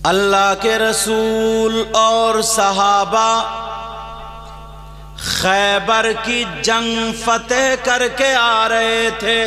اللہ کے رسول اور صحابہ خیبر کی جنگ فتح کر کے آ رہے تھے۔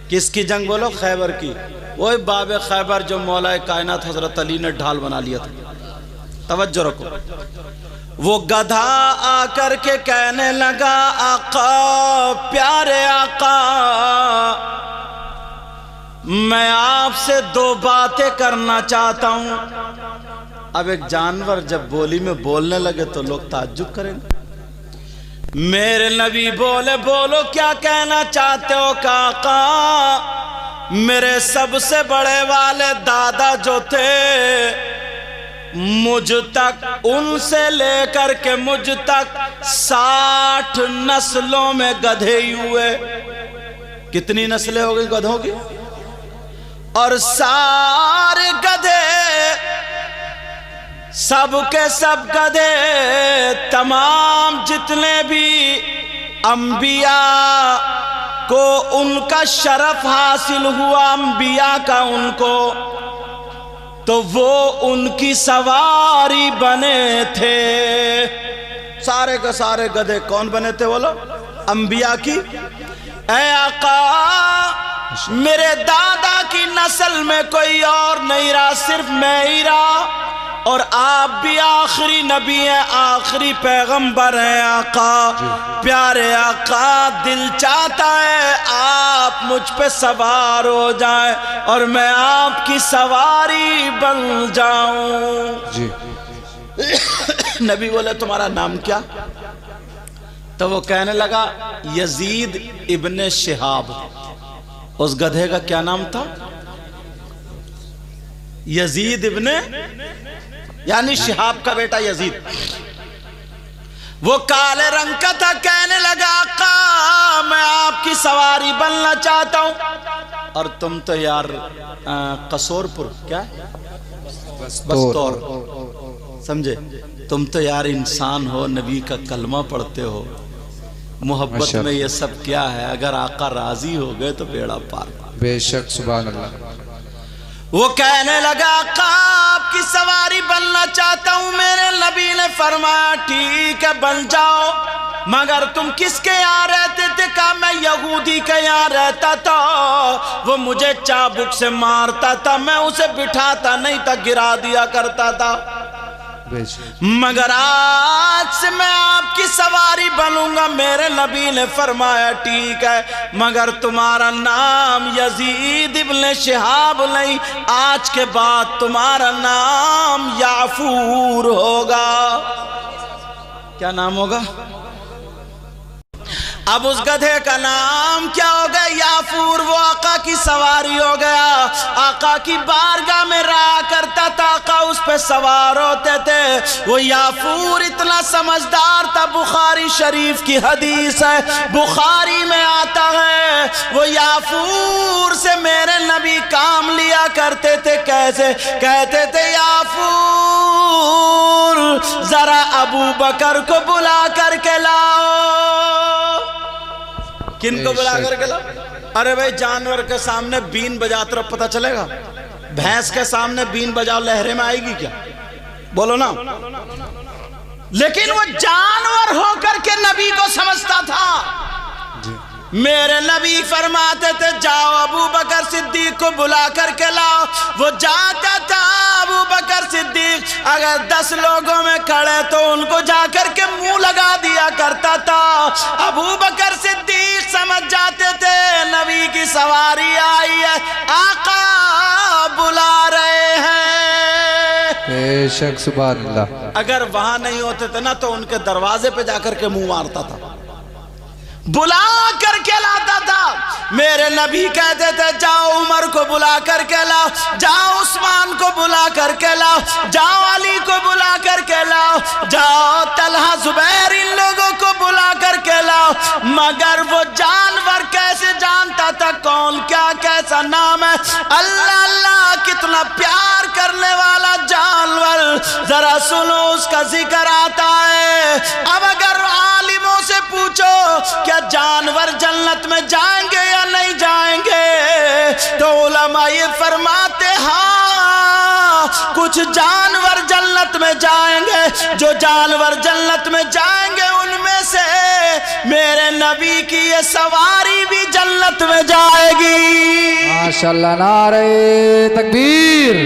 کس کی جنگ بولو؟ خیبر کی۔ وہی باب خیبر جو مولا کائنات حضرت علی نے ڈھال بنا لیا تھا۔ توجہ رکھو۔ وہ گدھا آ کر کے کہنے لگا آقا، پیارے آقا، میں آپ سے دو باتیں کرنا چاہتا ہوں۔ اب ایک جانور جب بولی میں بولنے لگے تو لوگ تعجب کریں گے۔ میرے نبی بولے، بولو کیا کہنا چاہتے ہو؟ کہ آقا، میرے سب سے بڑے والے دادا جو تھے، مجھ تک، ان سے لے کر کے مجھ تک 60 نسلوں میں گدھے ہی ہوئے۔ کتنی نسلیں ہو گئی گدھوں کی؟ اور سارے گدھے، سب کے سب گدھے، تمام جتنے بھی انبیاء کو ان کا شرف حاصل ہوا، انبیاء کا ان کو، تو وہ ان کی سواری بنے تھے۔ سارے کے سارے گدھے کون بنے تھے بولو؟ انبیاء کی۔ اے آقا، میرے دادا کی نسل میں کوئی اور نہیں رہا، صرف میں ہی رہا، اور آپ بھی آخری نبی ہیں، آخری پیغمبر ہیں۔ آقا، پیارے آقا، دل چاہتا ہے آپ مجھ پہ سوار ہو جائیں اور میں آپ کی سواری بن جاؤں۔ جی نبی بولے تمہارا نام کیا؟ تو وہ کہنے لگا یزید ابن شہاب۔ اس گدھے کا کیا نام تھا؟ یزید ابن، یعنی شہاب کا بیٹا یزید۔ وہ کالے رنگ کا تھا۔ کہنے لگا آقا، میں آپ کی سواری بننا چاہتا ہوں۔ اور تم تو یار قصور پور، کیا بستور، سمجھے؟ تم تو یار انسان ہو، نبی کا کلمہ پڑھتے ہو، محبت میں یہ سب کیا ہے؟ اگر آقا راضی ہو گئے تو بیڑا پار۔ بے شک، سبحان اللہ۔ وہ کہنے لگا آقا، آپ کی سواری بننا چاہتا ہوں۔ میرے نبی نے فرمایا ٹھیک ہے بن جاؤ، مگر تم کس کے یہاں رہتے تھے؟ کہا میں یہودی کے یہاں رہتا تھا، وہ مجھے چابک سے مارتا تھا، میں اسے بٹھاتا نہیں تھا، گرا دیا کرتا تھا، مگر آج سے میں آپ کی سواری بنوں گا۔ میرے نبی نے فرمایا ٹھیک ہے، مگر تمہارا نام یزید ابن شہاب نہیں، آج کے بعد تمہارا نام یعفور ہوگا۔ کیا نام ہوگا؟ اب اس گدھے کا نام کیا ہو گیا؟ یعفور۔ وہ آقا کی سواری ہو گیا، آقا کی بارگاہ میں رہا کرتا تھا، آقا اس پہ سوار ہوتے تھے۔ وہ یعفور اتنا سمجھدار تھا، بخاری شریف کی حدیث ہے، بخاری میں آتا ہے، وہ یعفور سے میرے نبی کام لیا کرتے تھے۔ کیسے؟ کہتے تھے یعفور، ذرا ابو بکر کو بلا کر کے لاؤ۔ کن کو بلا کر کے لاؤ؟ ارے بھائی، جانور کے سامنے بین بجاتے رہو، پتہ چلے گا؟ بھینس کے سامنے بین بجاؤ، لہرے میں آئے گی کیا؟ بولو نا۔ لیکن وہ جانور ہو کر کے نبی کو سمجھتا تھا۔ میرے نبی فرماتے تھے جاؤ ابو بکر صدیق کو بلا کر کے لاؤ۔ وہ جاتا تھا، ابو بکر صدیق اگر 10 لوگوں میں کھڑے تو ان کو جا کر کے منہ لگا دیا کرتا تھا۔ ابو بکر صدیق سمجھ جاتے تھے نبی کی سواری آئی ہے، آقا بلا رہے ہیں۔ بے شک، سبحان اللہ۔ اگر وہاں نہیں ہوتے تھے نا تو ان کے دروازے پہ جا کر کے منہ مارتا تھا، بلا کر کے لاتا تھا۔ میرے نبی کہتے تھے جاؤ عمر کو بلا کر کے لاؤ، جاؤ عثمان کو بلا کر کے لاؤ، جاؤ علی کو بلا کر کے لاؤ، جاؤ طلحہ زبیر ان لوگوں کو بلا کر کے لاؤ۔ مگر وہ جانور کیسے جانتا تھا کون کیا کیسا نام ہے؟ اللہ اللہ، کتنا پیار کرنے والا جانور، ذرا سنو اس کا ذکر آتا ہے۔ اب اگر عالموں سے پوچھو کیا جانور جنت میں جائیں گے یا نہیں جائیں گے، تو علماء یہ فرماتے ہاں کچھ جانور جنت میں جائیں گے، جو جانور جنت میں جائیں گے ان میں سے میرے نبی کی یہ سواری بھی جنت میں جائے گی۔ ماشاءاللہ، نعرہ تکبیر،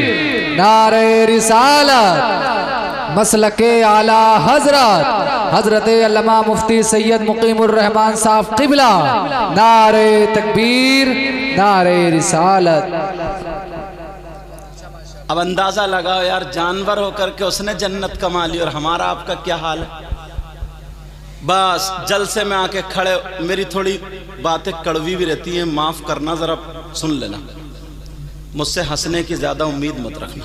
نعرہ رسالت، مسلک اعلیٰ حضرت علامہ مفتی سید مقیم الرحمان صاحب قبلہ، نعرہ تکبیر، نعرہ رسالت۔ اب اندازہ لگاؤ یار، جانور ہو کر کے اس نے جنت کما لی اور ہمارا آپ کا کیا حال ہے؟ بس جلسے میں آ کے کھڑے، میری تھوڑی باتیں کڑوی بھی رہتی ہیں، معاف کرنا، ذرا سن لینا، مجھ سے ہنسنے کی زیادہ امید مت رکھنا۔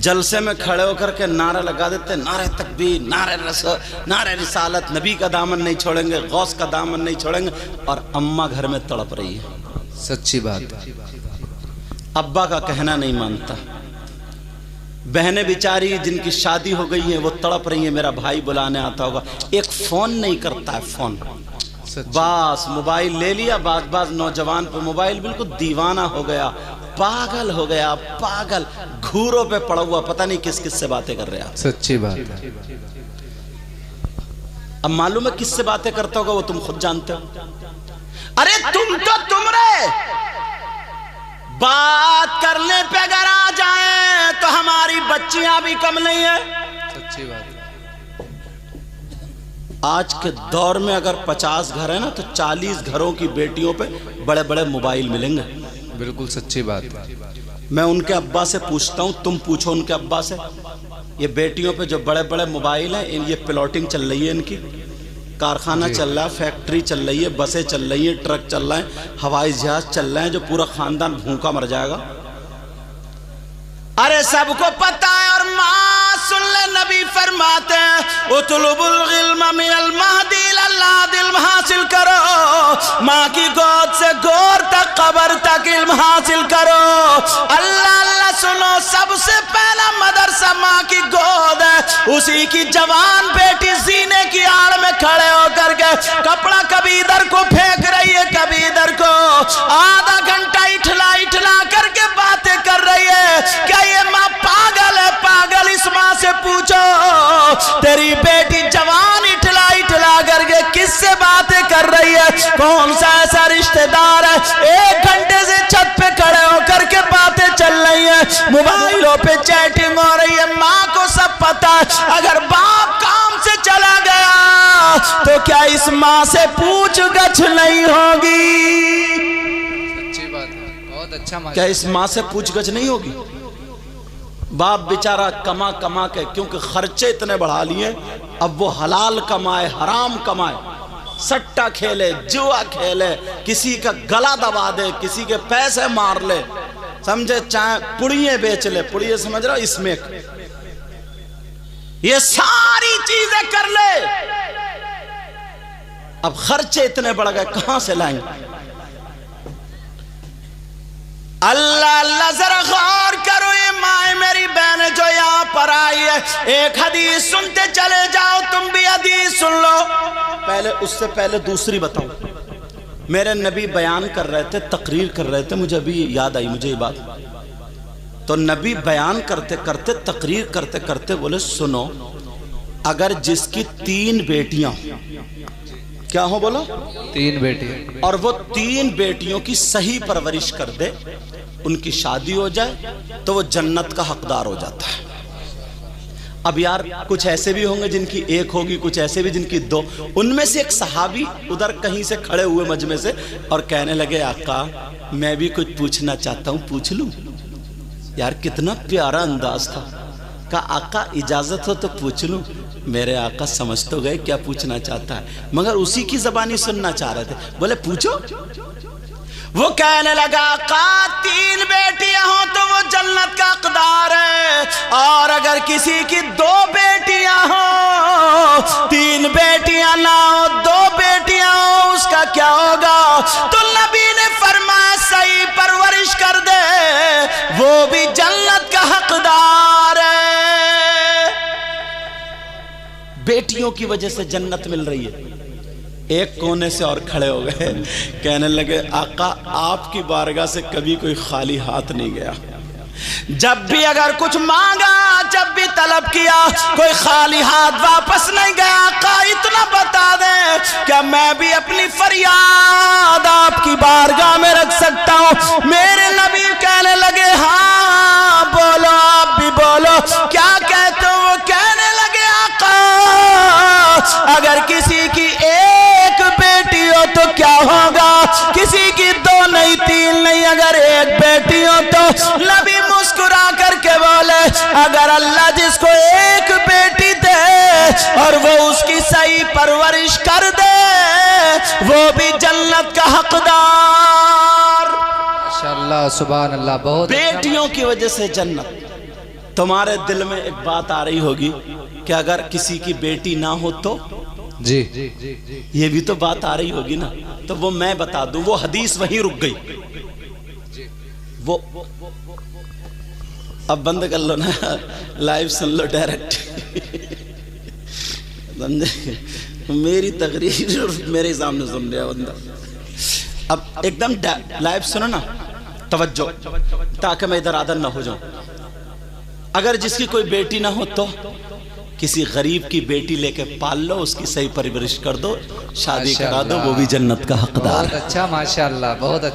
جلسے میں کھڑے ہو کر کے نعرہ لگا دیتے، نعرہ تکبیر، نعرہ رسالت، نبی کا دامن نہیں چھوڑیں گے، غوث کا دامن نہیں چھوڑیں گے، اور اماں گھر میں تڑپ رہی ہے، سچی بات ہے، ابا کا کہنا نہیں مانتا، بہنیں بیچاری جن کی شادی ہو گئی ہیں وہ تڑپ رہی ہیں، میرا بھائی بلانے آتا ہوگا، ایک فون نہیں کرتا ہے، فون بس موبائل لے لیا۔ بعض نوجوان پہ موبائل بالکل دیوانہ ہو گیا، پاگل ہو گیا، پاگل، گھوروں پہ پڑا ہوا، پتہ نہیں کس کس سے باتیں کر رہا، سچی بات ہے۔ اب معلوم ہے کس سے باتیں کرتا ہوگا، وہ تم خود جانتے ہو۔ ارے تم رے بات کرنے پہ اگر آ جائیں تو ہماری بچیاں بھی کم نہیں ہیں، سچی بات ہے۔ آج کے دور میں اگر 50 گھر ہیں نا تو 40 گھروں کی بیٹیوں پہ بڑے بڑے موبائل ملیں گے، بالکل سچی بات ہے۔ میں ان کے ابا سے پوچھتا ہوں، تم پوچھو ان کے ابا سے، یہ بیٹیوں پہ جو بڑے بڑے موبائل ہیں، یہ پلاٹنگ چل رہی ہے، ان کی کارخانہ چل رہا ہے، فیکٹری چل رہی ہے، بسیں چل رہی ہیں، ٹرک چل رہے ہیں، ہوائی جہاز چل رہے ہیں، جو پورا خاندان بھوکا مر جائے گا۔ ارے سب کو پتہ ہے، اور ماں سن لے، نبی فرماتے ہیں اطلبوا العلم من المہدی للحد، علم حاصل کرو، ماں کی گود سے گور تک، قبر تک علم حاصل کرو۔ اللہ اللہ سنو، سب سے پہلا مدرسہ ماں کی گود ہے، اسی کی جوان بیٹی سینے کی آڑ میں کھڑے ہو کر کے کپڑا کبھی ادھر کو پھینک رہی ہے، کبھی ادھر کو، آدھا گھنٹہ اٹھلا کر کے باتیں کر رہی ہے۔ کیا یہ ماں پاگل ہے؟ پاگل اس ماں سے پوچھو، تیری بیٹی جوان اٹھلا کر کے کس سے باتیں کر رہی ہے؟ کون سا ایسا رشتہ دار ہے 1 گھنٹے سے چھت پہ کھڑے ہو کر کے باتیں چل رہی ہیں، موبائلوں پہ چیٹنگ ہو رہی ہے، ماں کو سب پتا ہے۔ اگر باپ کام سے چلا گیا تو کیا اس ماں سے پوچھ گچھ نہیں ہوگی؟ سچی بات ہے، بہت اچھا۔ کیا اس ماں سے پوچھ گچھ نہیں ہوگی؟ باپ بیچارہ کما کے، کیونکہ خرچے اتنے بڑھا لیے، اب وہ حلال کمائے، حرام کمائے، سٹا کھیلے، جوا کھیلے، کسی کا گلا دبا دے، کسی کے پیسے مار لے، سمجھے، چاہے پڑیے بیچ لے، پڑیے سمجھ رہا، اس میں یہ ساری چیزیں کر لے، اب خرچے اتنے بڑھ گئے، کہاں سے لائیں گے؟ اللہ اللہ ذرا غور کرو، یہ مائیں میری بہنیں جو یہاں پر آئی ہے، ایک حدیث سنتے چلے جاؤ، تم بھی حدیث سن لو۔ پہلے اس سے پہلے دوسری بتاؤں، میرے نبی بیان کر رہے تھے، تقریر کر رہے تھے، مجھے ابھی یاد آئی مجھے یہ بات، تو نبی بیان کرتے کرتے، تقریر کرتے کرتے بولے، سنو، اگر جس کی 3 بیٹیاں کیا ہو، بولو 3 بیٹی، اور وہ 3 بیٹیوں کی صحیح پرورش کر دے، ان کی شادی ہو جائے تو وہ جنت کا حقدار ہو جاتا ہے۔ اب یار کچھ ایسے بھی ہوں گے جن کی 1 ہوگی، کچھ ایسے بھی جن کی 2۔ ان میں سے ایک صحابی ادھر کہیں سے کھڑے ہوئے مجمع سے اور کہنے لگے، آقا میں بھی کچھ پوچھنا چاہتا ہوں، پوچھ لوں؟ یار کتنا پیارا انداز تھا، کہا آقا اجازت ہو تو پوچھ لوں؟ میرے آقا سمجھ تو گئے کیا پوچھنا چاہتا ہے، مگر اسی کی زبانی سننا چاہ رہے تھے، بولے پوچھو۔ وہ کہنے لگا، آقا 3 بیٹیاں ہوں تو وہ جنت کا حقدار ہے، اور اگر کسی کی 2 بیٹیاں ہوں، 3 بیٹیاں نہ ہوں، 2 بیٹیاں ہوں، اس کا کیا ہوگا؟ تو نبی نے فرمایا، صحیح پرورش کر دے، وہ بھی جنت کا حقدار ہے۔ بیٹیوں کی وجہ سے جنت مل رہی ہے۔ ایک کونے سے اور کھڑے ہو گئے، کہنے لگے، آقا آپ کی بارگاہ سے کبھی کوئی خالی ہاتھ نہیں گیا، جب بھی اگر کچھ مانگا، جب بھی طلب کیا، کوئی خالی ہاتھ واپس نہیں گیا۔ آقا اتنا بتا دیں کہ میں بھی اپنی فریاد آپ کی بارگاہ میں رکھ سکتا ہوں۔ میرے نبی کہنے لگے ہاں بولو، آپ بھی بولو، کیا کہتے ہو؟ وہ کہنے لگے آقا اگر کسی کی ایک بیٹی ہو تو کیا ہوگا؟ کسی کی دو نہیں تین نہیں، اگر ایک بیٹی ہو تو؟ نبی مسکرا کر کے بولے اگر اللہ جس کو ایک بیٹی دے اور وہ اس کی صحیح پرورش کر دے وہ بھی جنت کا حقدار۔ ماشاءاللہ سبحان اللہ، بہت بیٹیوں کی وجہ سے جنت۔ تمہارے دل میں ایک بات آ رہی ہوگی کہ اگر کسی کی بیٹی نہ ہو تو؟ جی یہ بھی تو بات آ رہی ہوگی نا، تو وہ میں بتا دوں، وہ حدیث وہیں رک گئی۔ وہ اب بند کر لو نا، لائیو سن لو ڈائریکٹ۔ میری تقریر میرے سامنے سن رہا بندہ۔ اب ایک دم لائیو سنو نا، توجہ، تاکہ میں ادھر ادھر نہ ہو جاؤں۔ اگر جس کی کوئی بیٹی نہ ہو تو کسی غریب کی بیٹی لے کے پال لو، اس کی صحیح پرورش کر دو، شادی کرا دو، وہ بھی جنت کا حقدار ہے۔ بہت اچھا، ماشاءاللہ بہت اچھا۔